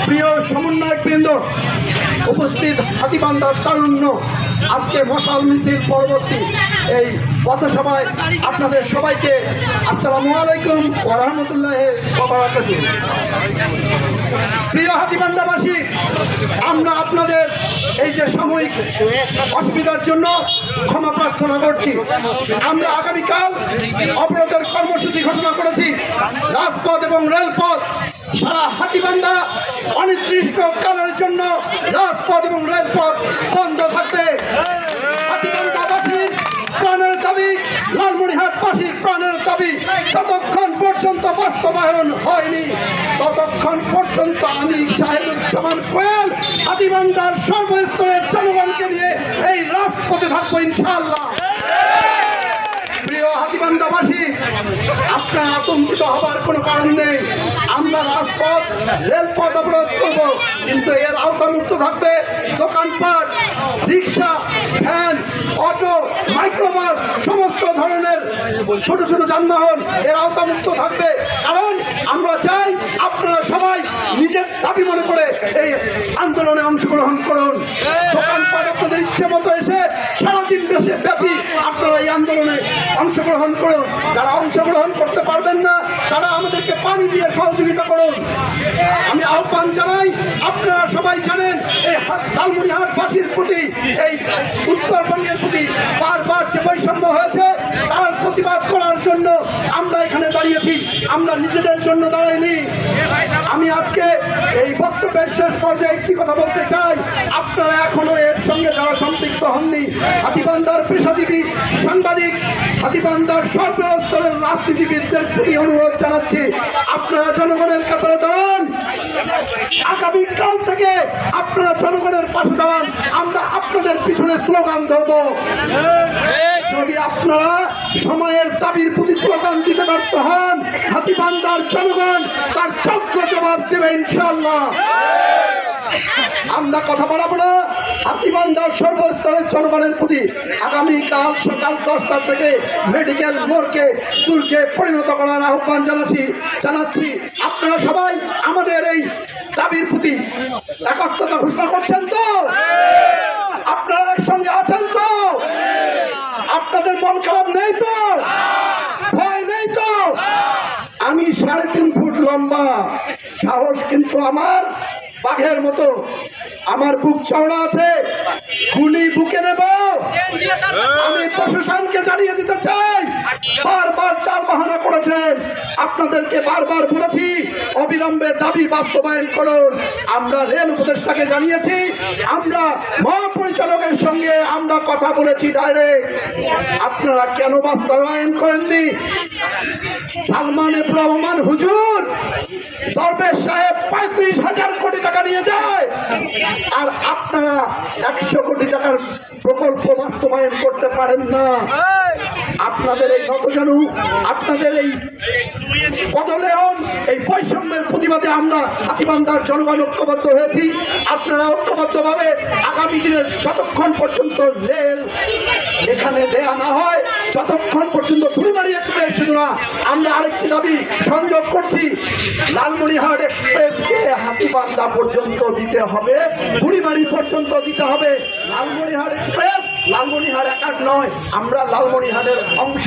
প্রিয় সমন্বয়কবৃন্দ, উপস্থিত হাতীবান্ধার তারুণ্য, আজকে মশাল মিছিল পরবর্তী এই পথসভায় আপনাদের সবাইকে আসসালামু আলাইকুম ওয়া রাহমাতুল্লাহি ওয়া বারাকাতুহু। প্রিয় হাতীবান্ধাবাসী, আমরা আপনাদের এই যে সাময়িক অসুবিধার জন্য ক্ষমা প্রার্থনা করছি। আমরা আগামীকাল অবরোধের কর্মসূচি ঘোষণা করেছি। রাজপথ এবং রেলপথ সারা হাতীবান্ধা অনির্দিষ্টকালের জন্য রাজপথ এবং রেলপথ বন্ধ থাকবে। হাতীবান্ধাবাসীর প্রাণের দাবি, লালমনিরহাটবাসীর প্রাণের দাবি যতক্ষণ পর্যন্ত বাস্তবায়ন হয়নি ততক্ষণ পর্যন্ত আমি শাহেদুজ্জামান কোয়েল হাতীবান্ধার সর্বস্তরের জনগণকে নিয়ে এই রাজপথে থাকবো ইনশাআল্লাহ। প্রিয় হাতীবান্ধাবাসী, আপনারা আতঙ্কিত হবার কোনো কারণ নেই। আমরা রাজপথ রেলপথ অবরোধ করব, কিন্তু এর আওতামুক্ত থাকবে দোকানপাট, রিক্সা, ভ্যান, অটো, মাইক্রোবাস, সমস্ত ধরনের ছোট ছোট যানবাহন এর আওতামুক্ত থাকবে। কারণ আমরা চাই আপনারা সবাই নিজের দাবি মনে করে এই আন্দোলনে অংশগ্রহণ করুন। দোকানপাট আপনাদের ইচ্ছে মতো এসে সারাদিন ব্যাপী আপনারা এই আন্দোলনে অংশগ্রহণ করুন। যারা অংশগ্রহণ করতে পারবেন না তারা আমাদেরকে পানি দিয়ে সহযোগিতা করুন। আমি আহ্বান জানাই, আপনারা সবাই জানেন এই লালমনিরহাটবাসীর প্রতি, এই উত্তরবঙ্গের প্রতি বারবার যে বৈষম্য হয়েছে তার প্রতিবাদ করার জন্য আমরা এখানে দাঁড়িয়েছি। আমরা নিজেদের জন্য দাঁড়াইনি। আমি আজকে এই বক্তব্যের শেষ পর্যায়ে একটি কথা বলতে চাই, আপনারা এখনো এর সঙ্গে যারা সম্পৃক্ত হননি, হাতীবান্ধার পেশাজীবী সাংবাদিক, হাতীবান্ধার সর্বস্তরের রাজনীতিবিদদের প্রতি অনুরোধ জানাচ্ছি, আপনারা জনগণের কাতারে দাঁড়ান। আগামীকাল থেকে আপনারা জনগণের পাশে দাঁড়ান। আমরা আপনাদের পিছনে স্লোগান ধরব। যদি আপনারা সময়ের দাবির প্রতি স্লোগান দিতে ব্যর্থ হন, হাতীবান্ধার জনগণ তার যোগ্য জবাব দেবে ইনশাআল্লাহ। আমরা কথা বাড়াবো না। হাতীবান্ধার সর্বস্তরের জনগণের প্রতি আগামীকাল সকাল 10টা থেকে মেডিকেল মোড়কে দুর্গে পরিণত করার আহ্বান জানাচ্ছি। আপনারা সবাই আমাদের এই দাবির প্রতি একাত্মতা ঘোষণা করছেন তো? আপনারা একসঙ্গে আছেন তো? আপনাদের মন খারাপ নেই তো? ভয় নেই তো? আমি 3.5 ফুট লম্বা, সাহস কিন্তু আমার বাঘের মতো, আমার বুক চওড়া আছে, গুলি বুকে নেব। আমি প্রশাসনকে জানিয়ে দিতে চাই, বারবার টাল বাহানা করেছেন, আপনাদেরকে বারবার বলেছি অবিলম্বে দাবি বাস্তবায়ন করুন। আমরা রেল উপদেষ্টাকে জানিয়েছি, আমরা মহাপরিচালকের সঙ্গে আমরা কথা বলেছি ডাইরেক্ট। আপনারা কেন বাস্তবায়ন করেননি? সালমান এফ রহমান হুজুর, দরবেশ সাহেব 35,000 কোটি টাকা নিয়ে যায়, আর আপনারা 100 কোটি টাকার প্রকল্প বাস্তবায়ন করতে পারেন না। আপনাদের এই নতজানু, আপনাদের এই পদলেহন, এই বৈষম্যের প্রতিবাদে আমরা হাতীবান্ধার জনগণ ঐক্যবদ্ধ হয়েছি। আপনারা ঐক্যবদ্ধভাবে আগামী দিনের যতক্ষণ পর্যন্ত রেল এখানে দেয়া না হয়, যতক্ষণ পর্যন্ত বুড়িমারি এক্সপ্রেস শুধু না, আমরা আরেকটি দাবি সংযোগ করছি, লালমনিরহাট এক্সপ্রেসকে হাতীবান্ধা পর্যন্ত দিতে হবে, বুড়িমারি পর্যন্ত দিতে হবে। লালমনিরহাট এক্সপ্রেস লালমনিরহাট একার নয়, আমরা লালমনিরহাটের অংশ।